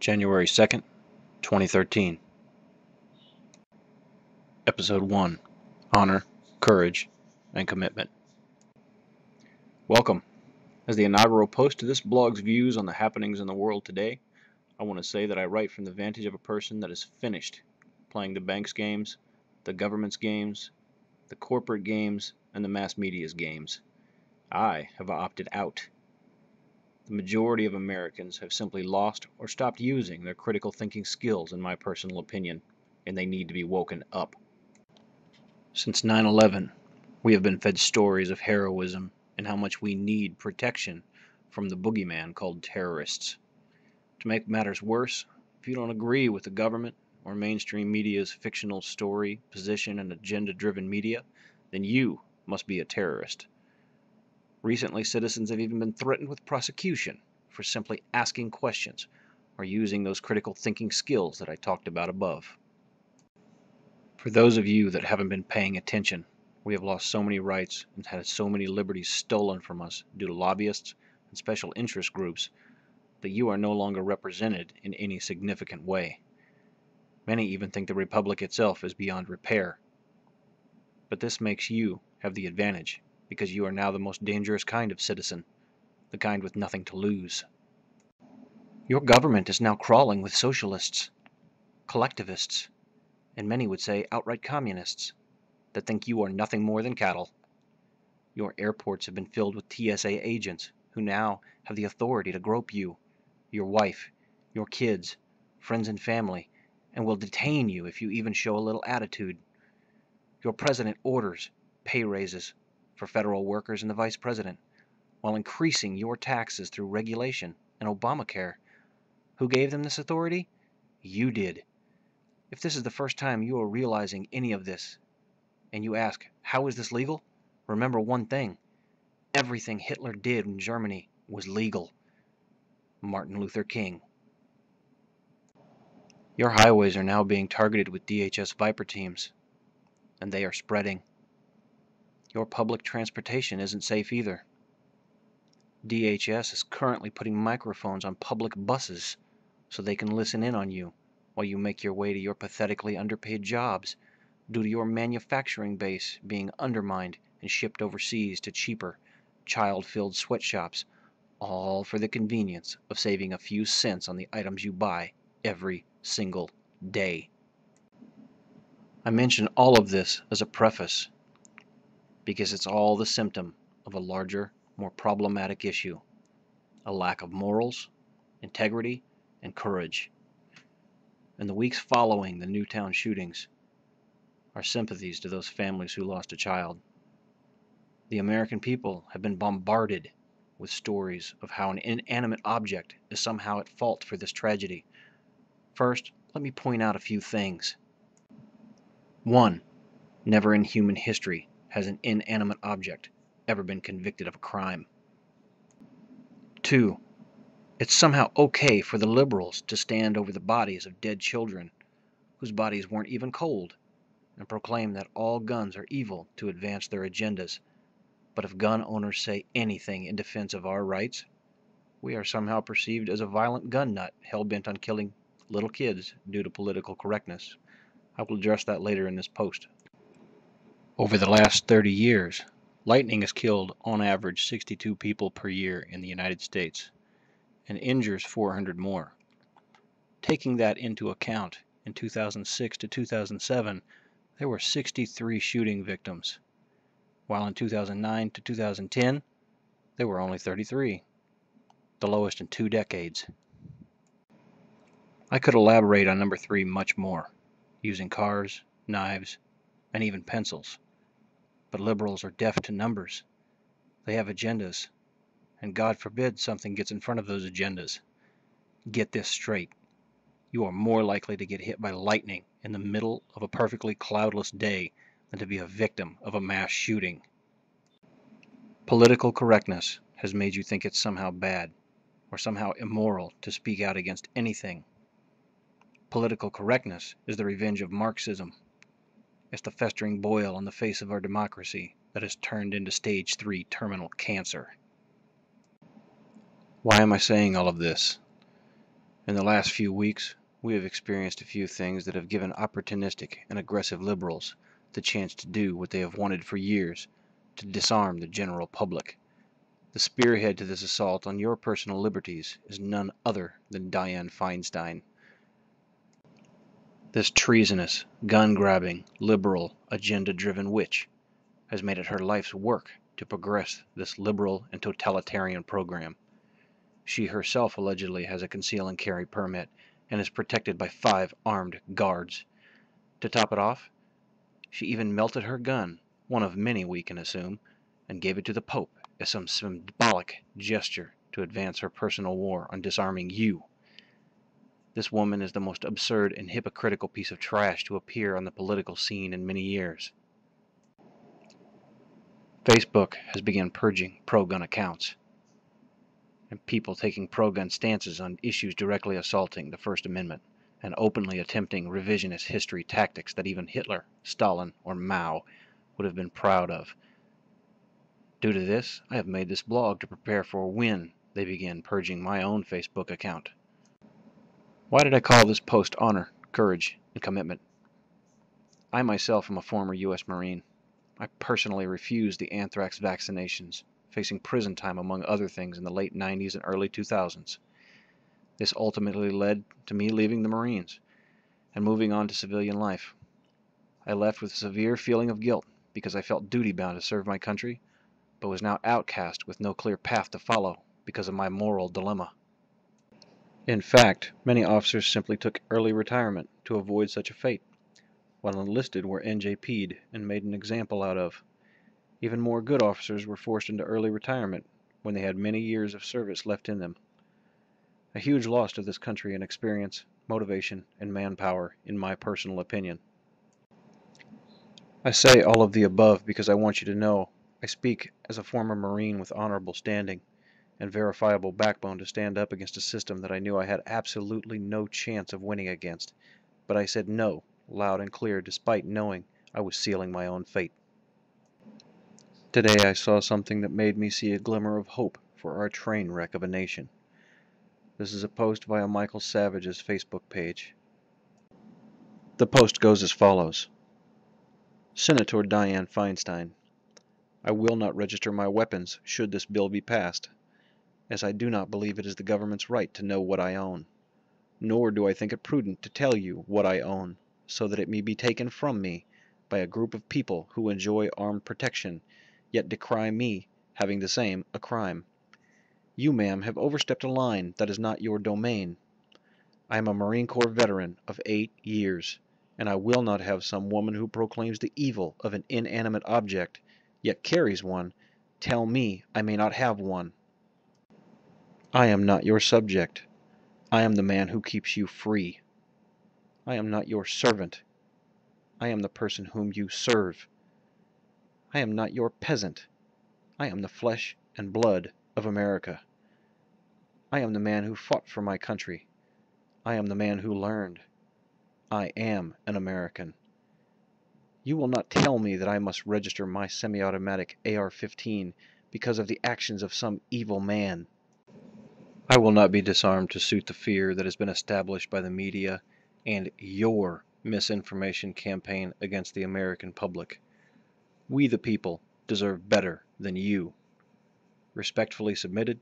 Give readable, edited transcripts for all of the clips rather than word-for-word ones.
January 2nd, 2013. Episode 1: Honor, Courage, and Commitment. Welcome. As the inaugural post to this blog's views on the happenings in the world today, I want to say that I write from the vantage of a person that is finished playing the bank's games, the government's games, the corporate games, and the mass media's games. I have opted out. The majority of Americans have simply lost or stopped using their critical thinking skills, in my personal opinion, and they need to be woken up. Since 9/11, we have been fed stories of heroism and how much we need protection from the boogeyman called terrorists. To make matters worse, if you don't agree with the government or mainstream media's fictional story, position, and agenda-driven media, then you must be a terrorist. Recently, citizens have even been threatened with prosecution for simply asking questions or using those critical thinking skills that I talked about above. For those of you that haven't been paying attention, we have lost so many rights and had so many liberties stolen from us due to lobbyists and special interest groups that you are no longer represented in any significant way. Many even think the republic itself is beyond repair. But this makes you have the advantage, because you are now the most dangerous kind of citizen, the kind with nothing to lose. Your government is now crawling with socialists, collectivists, and many would say outright communists that think you are nothing more than cattle. Your airports have been filled with TSA agents who now have the authority to grope you, your wife, your kids, friends and family, and will detain you if you even show a little attitude. Your president orders pay raises for federal workers and the vice president, while increasing your taxes through regulation and Obamacare. Who gave them this authority? You did. If this is the first time you are realizing any of this, and you ask, how is this legal? Remember one thing. Everything Hitler did in Germany was legal. Martin Luther King. Your highways are now being targeted with DHS Viper teams, and they are spreading. Your public transportation isn't safe either. DHS is currently putting microphones on public buses so they can listen in on you while you make your way to your pathetically underpaid jobs due to your manufacturing base being undermined and shipped overseas to cheaper, child-filled sweatshops, all for the convenience of saving a few cents on the items you buy every single day. I mention all of this as a preface because it's all the symptom of a larger, more problematic issue: a lack of morals, integrity, and courage. In the weeks following the Newtown shootings, our sympathies to those families who lost a child. The American people have been bombarded with stories of how an inanimate object is somehow at fault for this tragedy. First, let me point out a few things. 1. Never in human history has an inanimate object ever been convicted of a crime. 2. It's somehow okay for the liberals to stand over the bodies of dead children whose bodies weren't even cold and proclaim that all guns are evil to advance their agendas. But if gun owners say anything in defense of our rights, we are somehow perceived as a violent gun nut hell-bent on killing little kids due to political correctness. I will address that later in this post. Over the last 30 years, lightning has killed on average 62 people per year in the United States and injures 400 more. Taking that into account, in 2006 to 2007, there were 63 shooting victims, while in 2009 to 2010, there were only 33, the lowest in 2 decades. I could elaborate on number 3 much more, using cars, knives, and even pencils. But liberals are deaf to numbers. They have agendas, and God forbid something gets in front of those agendas. Get this straight. You are more likely to get hit by lightning in the middle of a perfectly cloudless day than to be a victim of a mass shooting. Political correctness has made you think it's somehow bad or somehow immoral to speak out against anything. Political correctness is the revenge of Marxism. It's the festering boil on the face of our democracy that has turned into stage 3 terminal cancer. Why am I saying all of this? In the last few weeks, we have experienced a few things that have given opportunistic and aggressive liberals the chance to do what they have wanted for years, to disarm the general public. The spearhead to this assault on your personal liberties is none other than Dianne Feinstein. This treasonous, gun-grabbing, liberal, agenda-driven witch has made it her life's work to progress this liberal and totalitarian program. She herself allegedly has a conceal and carry permit and is protected by 5 armed guards. To top it off, she even melted her gun, one of many we can assume, and gave it to the Pope as some symbolic gesture to advance her personal war on disarming you. This woman is the most absurd and hypocritical piece of trash to appear on the political scene in many years. Facebook has begun purging pro-gun accounts, and people taking pro-gun stances on issues directly assaulting the First Amendment, and openly attempting revisionist history tactics that even Hitler, Stalin, or Mao would have been proud of. Due to this, I have made this blog to prepare for when they begin purging my own Facebook account. Why did I call this post Honor, Courage, and Commitment? I myself am a former U.S. Marine. I personally refused the anthrax vaccinations, facing prison time among other things in the late 90s and early 2000s. This ultimately led to me leaving the Marines and moving on to civilian life. I left with a severe feeling of guilt because I felt duty-bound to serve my country, but was now outcast with no clear path to follow because of my moral dilemma. In fact, many officers simply took early retirement to avoid such a fate, while enlisted were NJP'd and made an example out of. Even more good officers were forced into early retirement when they had many years of service left in them. A huge loss to this country in experience, motivation, and manpower, in my personal opinion. I say all of the above because I want you to know I speak as a former Marine with honorable standing and verifiable backbone to stand up against a system that I knew I had absolutely no chance of winning against, but I said no, loud and clear, despite knowing I was sealing my own fate. Today I saw something that made me see a glimmer of hope for our train wreck of a nation. This is a post via Michael Savage's Facebook page. The post goes as follows. Senator Dianne Feinstein, I will not register my weapons should this bill be passed, as I do not believe it is the government's right to know what I own. Nor do I think it prudent to tell you what I own, so that it may be taken from me by a group of people who enjoy armed protection, yet decry me, having the same, a crime. You, ma'am, have overstepped a line that is not your domain. I am a Marine Corps veteran of 8 years, and I will not have some woman who proclaims the evil of an inanimate object, yet carries one, tell me I may not have one. I am not your subject. I am the man who keeps you free. I am not your servant. I am the person whom you serve. I am not your peasant. I am the flesh and blood of America. I am the man who fought for my country. I am the man who learned. I am an American. You will not tell me that I must register my semi-automatic AR-15 because of the actions of some evil man. I will not be disarmed to suit the fear that has been established by the media and your misinformation campaign against the American public. We the people deserve better than you. Respectfully submitted,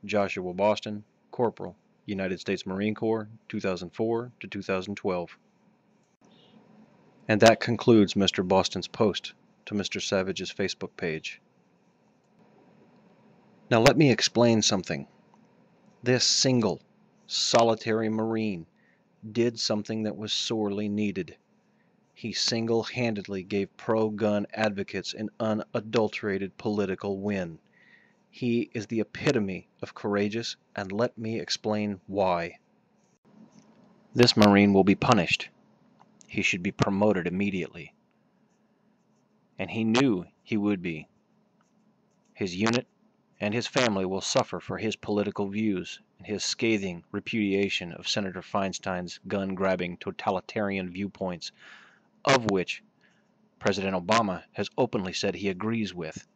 Joshua Boston, Corporal, United States Marine Corps, 2004 to 2012. And that concludes Mr. Boston's post to Mr. Savage's Facebook page. Now let me explain something. This single, solitary Marine did something that was sorely needed. He single-handedly gave pro-gun advocates an unadulterated political win. He is the epitome of courageous, and let me explain why. This Marine will be punished. He should be promoted immediately. And he knew he would be. His unit and his family will suffer for his political views and his scathing repudiation of Senator Feinstein's gun-grabbing totalitarian viewpoints, of which President Obama has openly said he agrees with.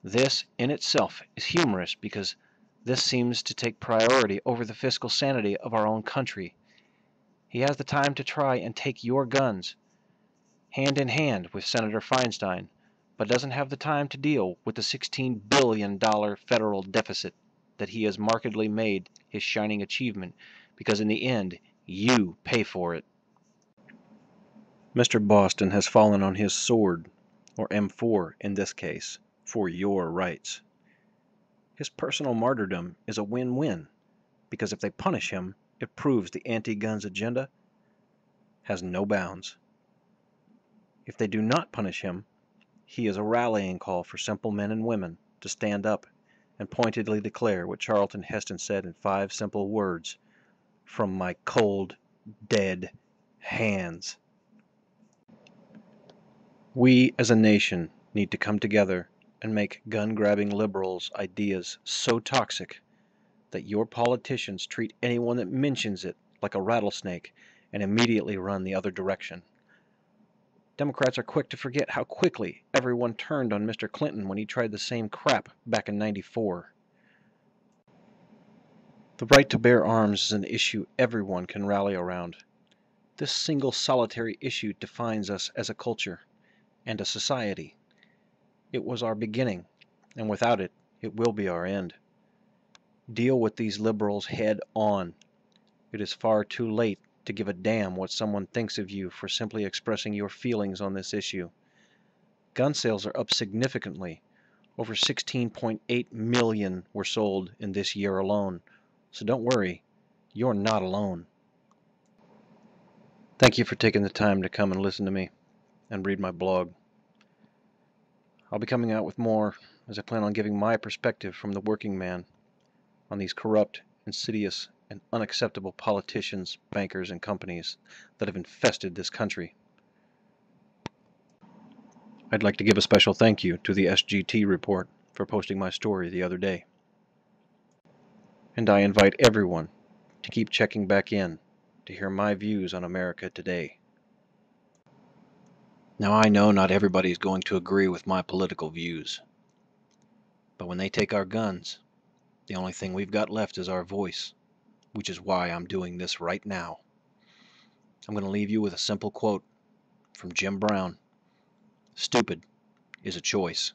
This in itself is humorous because This seems to take priority over the fiscal sanity of our own country. He has the time to try and take your guns, hand in hand with Senator Feinstein, but doesn't have the time to deal with the $16 billion federal deficit that he has markedly made his shining achievement, because in the end, you pay for it. Mr. Boston has fallen on his sword, or M4 in this case, for your rights. His personal martyrdom is a win-win, because if they punish him, it proves the anti-guns agenda has no bounds. If they do not punish him, he is a rallying call for simple men and women to stand up and pointedly declare what Charlton Heston said in 5 simple words: from my cold, dead hands. We as a nation need to come together and make gun-grabbing liberals' ideas so toxic that your politicians treat anyone that mentions it like a rattlesnake and immediately run the other direction. Democrats are quick to forget how quickly everyone turned on Mr. Clinton when he tried the same crap back in '94. The right to bear arms is an issue everyone can rally around. This single solitary issue defines us as a culture and a society. It was our beginning, and without it, it will be our end. Deal with these liberals head on. It is far too late to give a damn what someone thinks of you for simply expressing your feelings on this issue. Gun sales are up significantly. Over 16.8 million were sold in this year alone. So don't worry, you're not alone. Thank you for taking the time to come and listen to me and read my blog. I'll be coming out with more, as I plan on giving my perspective from the working man on these corrupt, insidious, and unacceptable politicians, bankers, and companies that have infested this country. I'd like to give a special thank you to the SGT Report for posting my story the other day. And I invite everyone to keep checking back in to hear my views on America today. Now I know not everybody is going to agree with my political views, but when they take our guns, the only thing we've got left is our voice, which is why I'm doing this right now. I'm going to leave you with a simple quote from Jim Brown: "Stupid is a choice."